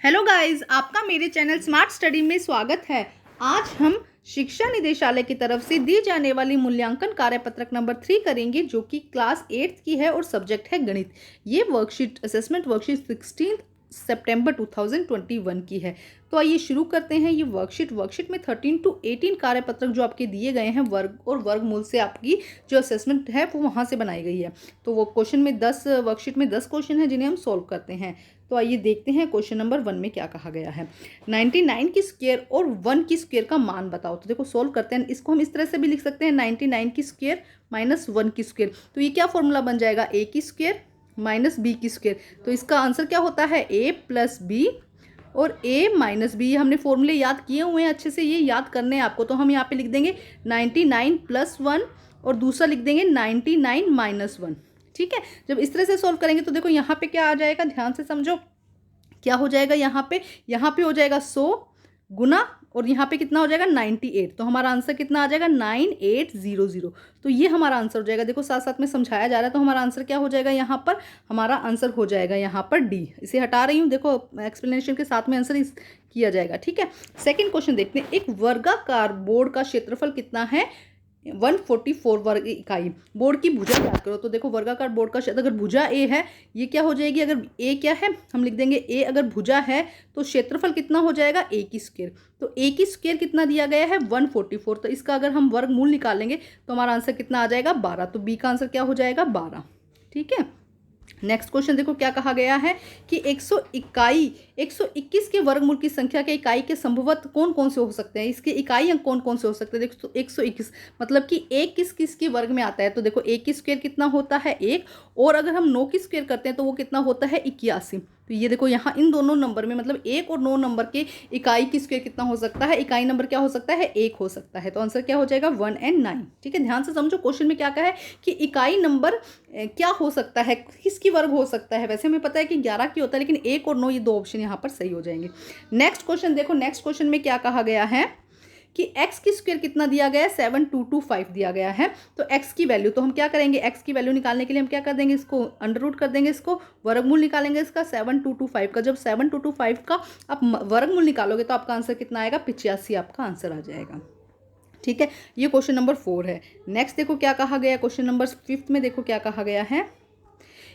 Hello guys, आपका मेरे channel smart study में स्वागत है। आज हम शिक्षा निदेशालय की तरफ से दी जाने वाली मूल्यांकन कार्यपत्रक नंबर 3 करेंगे, जो कि क्लास 8 की है और सब्जेक्ट है गणित। ये वर्कशीट असेसमेंट वर्कशीट 16 सितंबर 2021 की है। तो आइए शुरू करते हैं। ये वर्कशीट में 13 to 18 कार्यपत्रक जो आपके दिए गए हैं वर्ग और वर्गमूल से आपकी जो असेसमेंट है वो वहाँ से बनाई गई है। तो वो क्वेश्चन में 10 वर्कशीट में 10 क्वेश्चन हैं जिन्हें हम सोल्व करते हैं। तो आइए देखते हैं क्वेश्चन नंबर 1 में क्या कहा गया है। 99 की स्क्वायर और 1 की स्क्वायर का मान बताओ। तो देखो सोल्व करते हैं। इसको हम इस तरह से भी लिख सकते हैं, 99 की स्क्वायर माइनस 1 की स्क्वायर। तो ये क्या फॉर्मूला बन जाएगा, ए की स्क्वायर माइनस बी की स्क्वायर। तो इसका आंसर क्या होता है, ए प्लस बी और ए माइनस बी। हमने फॉर्मूले याद किए हुए हैं, अच्छे से ये याद करने हैं आपको। तो हम यहाँ पे लिख देंगे 99 प्लस 1 और दूसरा लिख देंगे 99 माइनस 1। ठीक है, जब इस तरह से सॉल्व करेंगे तो देखो यहाँ पे क्या आ जाएगा, ध्यान से समझो। क्या हो जाएगा यहाँ पे हो जाएगा 100 गुना और यहाँ पे कितना हो जाएगा 98। तो हमारा आंसर कितना आ जाएगा 9800। तो ये हमारा आंसर हो जाएगा। देखो साथ साथ में समझाया जा रहा है। तो हमारा आंसर क्या हो जाएगा, यहाँ पर हमारा आंसर हो जाएगा यहाँ पर डी। इसे हटा रही हूँ, देखो एक्सप्लेनेशन के साथ में आंसर किया जाएगा। ठीक है, सेकेंड क्वेश्चन देखते हैं। एक वर्गाकार बोर्ड का क्षेत्रफल कितना है, 144 वर्ग इकाई। बोर्ड की भुजा याद करो। तो देखो वर्गाकार बोर्ड का क्षेत्र, अगर भुजा ए है, ये क्या हो जाएगी, अगर ए क्या है हम लिख देंगे ए, अगर भुजा है तो क्षेत्रफल कितना हो जाएगा ए की स्क्वायर। तो ए की स्क्वायर कितना दिया गया है 144। तो इसका अगर हम वर्गमूल निकालेंगे तो हमारा आंसर कितना आ जाएगा 12। तो बी का आंसर क्या हो जाएगा 12। ठीक है, नेक्स्ट क्वेश्चन देखो क्या कहा गया है कि 121 के वर्गमूल की संख्या के इकाई के संभवतः कौन कौन से हो सकते हैं। इसके इकाई अंक कौन कौन से हो सकते हैं। देखो 121 मतलब कि एक किस किस के वर्ग में आता है। तो देखो एक की स्क्वायर कितना होता है 1, और अगर हम 9 की स्क्वायर करते हैं तो वो कितना होता है 81। तो ये देखो यहाँ इन दोनों नंबर में मतलब 1 और 9 नंबर के इकाई की स्क्वायर कितना हो सकता है, इकाई नंबर क्या हो सकता है 1 हो सकता है। तो आंसर क्या हो जाएगा 1 और 9। ठीक है, ध्यान से समझो क्वेश्चन में क्या कहा है कि इकाई नंबर क्या हो सकता है, किसकी वर्ग हो सकता है। वैसे हमें पता है कि 11 की होता है, लेकिन 1 और 9 ये दो ऑप्शन यहाँ पर सही हो जाएंगे। नेक्स्ट क्वेश्चन देखो, नेक्स्ट क्वेश्चन में क्या कहा गया है कि x की स्क्वायर कितना दिया गया है 7225 दिया गया है। तो x की वैल्यू, तो हम क्या करेंगे, x की वैल्यू निकालने के लिए हम क्या कर देंगे, इसको अंडर रूट कर देंगे, इसको वर्गमूल निकालेंगे इसका 7225 का। जब 7225 का आप वर्गमूल निकालोगे तो आपका आंसर कितना आएगा 85 आपका आंसर आ जाएगा। ठीक है, ये क्वेश्चन नंबर 4 है। नेक्स्ट देखो क्या कहा गया, क्वेश्चन नंबर 5 में देखो क्या कहा गया है।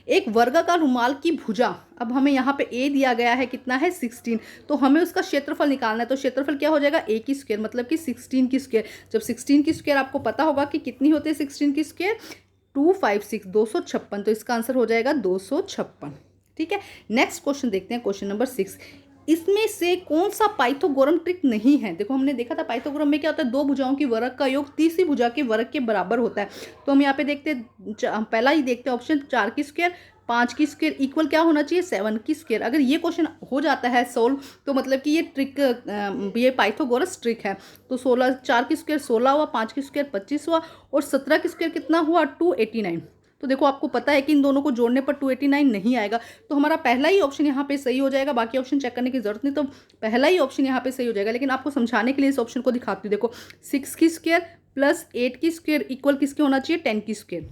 एक वर्गाकार रुमाल की भुजा, अब हमें यहाँ पे ए दिया गया है कितना है 16। तो हमें उसका क्षेत्रफल निकालना है। तो क्षेत्रफल क्या हो जाएगा ए की स्क्वायर मतलब कि 16 की स्क्वायर। जब 16 की स्क्वायर आपको पता होगा कि कितनी होती है 16 की स्क्वायर 256 256। तो इसका आंसर हो जाएगा 256। ठीक है, नेक्स्ट क्वेश्चन देखते हैं, क्वेश्चन नंबर 6। इसमें से कौन सा पाइथागोरम ट्रिक नहीं है। देखो हमने देखा था पाइथागोरम में क्या होता है, दो भुजाओं की वर्ग का योग तीसरी भुजा के वर्ग के बराबर होता है। तो हम यहाँ पे देखते हैं, पहला ही देखते हैं ऑप्शन 4 की स्क्वायर 5 की स्क्वायर इक्वल क्या होना चाहिए 7 की स्क्वायर। अगर ये क्वेश्चन हो जाता है सोल्व तो मतलब कि ये ट्रिक, ये पाइथागोरस ट्रिक है। तो 16 4 की स्क्वायर 16 हुआ, 5 की स्क्वायर 25 हुआ और 17 की स्क्वायर कितना हुआ 289। तो देखो आपको पता है कि इन दोनों को जोड़ने पर 289 नहीं आएगा। तो हमारा पहला ही ऑप्शन यहाँ पे सही हो जाएगा, बाकी ऑप्शन चेक करने की जरूरत नहीं। तो पहला ही ऑप्शन यहाँ पे सही हो जाएगा। लेकिन आपको समझाने के लिए इस ऑप्शन को दिखाती हूँ। देखो 6 की स्क्वायर प्लस 8 की स्क्वायर इक्वल किसके होना चाहिए 10 की स्क्वायर।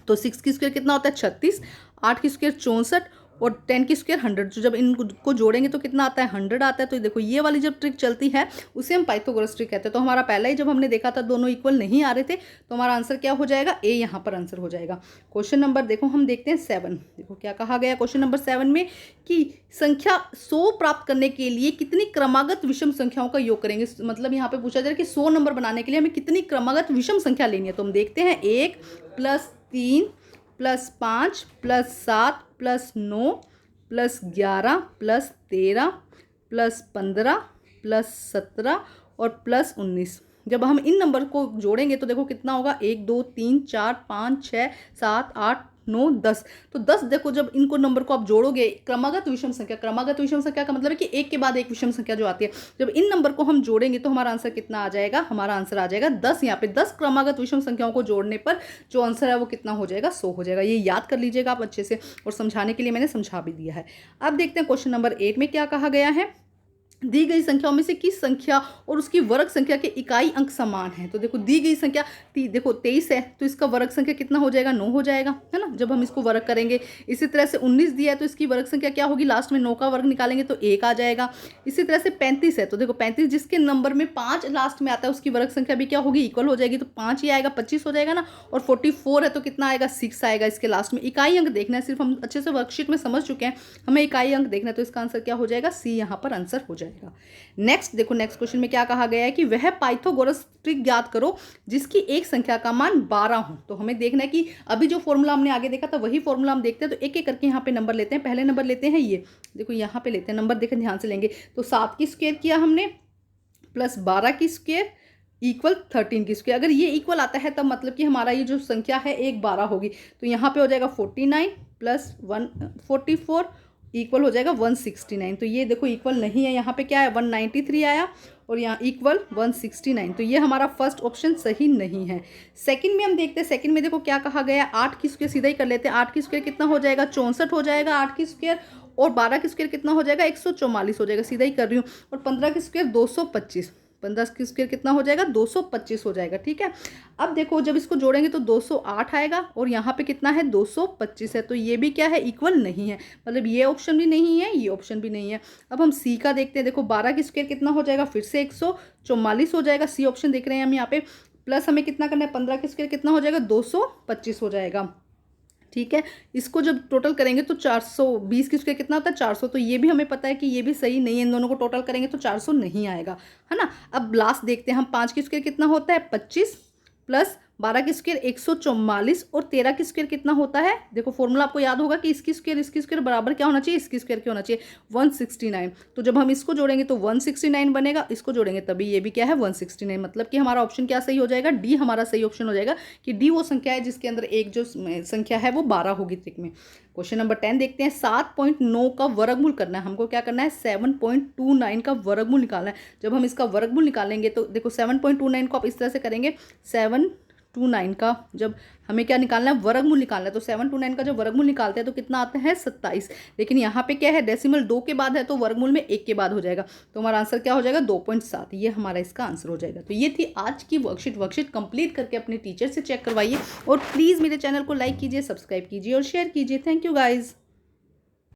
तो 6 की स्क्वायर कितना होता है 36, 8 की स्क्वायर 64 और 10 की स्क्वायर 100। तो जब इनको जोड़ेंगे तो कितना आता है 100 आता है। तो देखो ये वाली जब ट्रिक चलती है उसे हम पाइथागोरस ट्रिक कहते हैं। तो हमारा पहला ही जब हमने देखा था दोनों इक्वल नहीं आ रहे थे, तो हमारा आंसर क्या हो जाएगा ए, यहाँ पर आंसर हो जाएगा। क्वेश्चन नंबर देखो हम देखते हैं 7। देखो क्या कहा गया क्वेश्चन नंबर 7 में कि संख्या 100 प्राप्त करने के लिए कितनी क्रमागत विषम संख्याओं का योग करेंगे। मतलब यहाँ पे पूछा जा रहा है कि 100 नंबर बनाने के लिए हमें कितनी क्रमागत विषम संख्या लेनी है। तो हम देखते हैं 1 plus 3 plus 5 plus 7 plus 9 plus 11 plus 13 plus 15 plus 17 और प्लस 19। जब हम इन नंबर को जोड़ेंगे तो देखो कितना होगा 1 2 3 4 5 6 7 8 9 10। तो 10 देखो जब इनको नंबर को आप जोड़ोगे क्रमागत विषम संख्या, क्रमागत विषम संख्या का मतलब है कि एक के बाद एक विषम संख्या जो आती है, जब इन नंबर को हम जोड़ेंगे तो हमारा आंसर कितना आ जाएगा, हमारा आंसर आ जाएगा 10। यहाँ पे 10 क्रमागत विषम संख्याओं को जोड़ने पर जो आंसर है वो कितना हो जाएगा 100 हो जाएगा। ये याद कर लीजिएगा आप अच्छे से, और समझाने के लिए मैंने समझा भी दिया है। अब देखते हैं क्वेश्चन नंबर 8 में क्या कहा गया है। दी गई संख्याओं में से किस संख्या और उसकी वर्ग संख्या के इकाई अंक समान है। तो देखो दी गई संख्या देखो 23 है तो इसका वर्ग संख्या कितना हो जाएगा, 9 हो जाएगा, है ना, जब हम इसको वर्ग करेंगे। इसी तरह से 19 दिया है तो इसकी वर्ग संख्या क्या होगी, लास्ट में 9 का वर्ग निकालेंगे तो 1 आ जाएगा। इसी तरह से 35 है तो देखो 35 जिसके नंबर में 5 लास्ट में आता है उसकी वर्ग संख्या भी क्या होगी, इक्वल हो जाएगी, तो 5 ही आएगा, 25 हो जाएगा ना। और 44 है तो कितना आएगा, 6 आएगा इसके लास्ट में। इकाई अंक देखना है, सिर्फ हम अच्छे से वर्कशीट में समझ चुके हैं, हमें इकाई अंक देखना है, तो इसका आंसर क्या हो जाएगा, सी यहाँ पर आंसर हो जाएगा। नेक्स्ट देखो, नेक्स्ट क्वेश्चन में क्या कहा गया है कि वह पाइथागोरस ट्रिक ज्ञात करो जिसकी एक संख्या का मान 12 हो। तो हमें देखना है कि अभी जो फॉर्मूला हमने आगे देखा था वही फॉर्मूला हम देखते हैं। तो एक एक करके यहाँ पे नंबर लेते हैं। पहले नंबर लेते हैं ये, देखो यहाँ पे लेते हैं नंबर, देखें ध्यान से लेंगे। तो 7 की स्क्वायर किया हमने प्लस 12 की स्क्वायर इक्वल 13 की स्क्वायर। अगर ये इक्वल आता है तब मतलब कि हमारा ये जो संख्या है एक 12 होगी। तो यहाँ पे हो जाएगा 49 प्लस 144 इक्वल हो जाएगा 169। तो ये देखो इक्वल नहीं है, यहाँ पे क्या है 193 आया और यहाँ इक्वल 169। तो ये हमारा फर्स्ट ऑप्शन सही नहीं है। सेकंड में हम देखते हैं, सेकंड में देखो क्या कहा गया है, 8 की स्क्वायर सीधा ही कर लेते हैं। 8 की स्क्वायर कितना हो जाएगा, 64 हो जाएगा 8 की स्क्वायर, और 12 की स्क्वायर कितना हो जाएगा, 144 हो जाएगा, सीधा ही कर रही हूँ। और 15 की स्क्वायर 225, 15 की स्क्वायर कितना हो जाएगा, 225 हो जाएगा, ठीक है। अब देखो जब इसको जोड़ेंगे तो 208 आएगा और यहाँ पे कितना है 225 है। तो ये भी क्या है, इक्वल नहीं है, मतलब ये ऑप्शन भी नहीं है, ये ऑप्शन भी नहीं है। अब हम सी का देखते हैं। देखो 12 की स्क्वायर कितना हो जाएगा, फिर से 144 हो जाएगा, सी ऑप्शन देख रहे हैं हम यहाँ पे। प्लस हमें कितना करना है, 15 की स्क्वायर कितना हो जाएगा, 225 हो जाएगा, ठीक है। इसको जब टोटल करेंगे तो 420 की स्क्वायर कितना होता है, 400। तो ये भी हमें पता है कि ये भी सही नहीं है, इन दोनों को टोटल करेंगे तो 400 नहीं आएगा, है ना। अब लास्ट देखते हैं हम, 5 की स्क्वायर कितना होता है 25 प्लस 12 की स्क्वायर 144 और 13 की स्क्वायर कितना होता है। देखो फॉर्मूला आपको याद होगा कि इसकी स्क्वायर बराबर क्या होना चाहिए, इसकी स्क्वायर क्या होना चाहिए, 169। तो जब हम इसको जोड़ेंगे तो 169 बनेगा, इसको जोड़ेंगे तभी ये भी क्या है 169। मतलब कि हमारा ऑप्शन क्या सही हो जाएगा, डी हमारा सही ऑप्शन हो जाएगा कि डी वो संख्या है जिसके अंदर एक जो संख्या है वो 12 होगी त्रिक में। क्वेश्चन नंबर 10 देखते हैं। 7.9 का वर्गमूल करना है हमको, क्या करना है 7.29 का वर्गमूल निकालना है। जब हम इसका वर्गमूल निकालेंगे तो देखो 7.29 को आप इस तरह से करेंगे, 729 का जब हमें क्या निकालना है, वर्गमूल निकालना है। तो 729 का जब वर्गमूल निकालते हैं तो कितना आता है 27। लेकिन यहाँ पे क्या है, डेसिमल 2 के बाद है तो वर्गमूल में 1 के बाद हो जाएगा। तो हमारा आंसर क्या हो जाएगा 2.7, ये हमारा इसका आंसर हो जाएगा। तो ये थी आज की वर्कशीट कंप्लीट करके अपने टीचर से चेक करवाइए और प्लीज़ मेरे चैनल को लाइक कीजिए, सब्सक्राइब कीजिए और शेयर कीजिए। Thank you guys.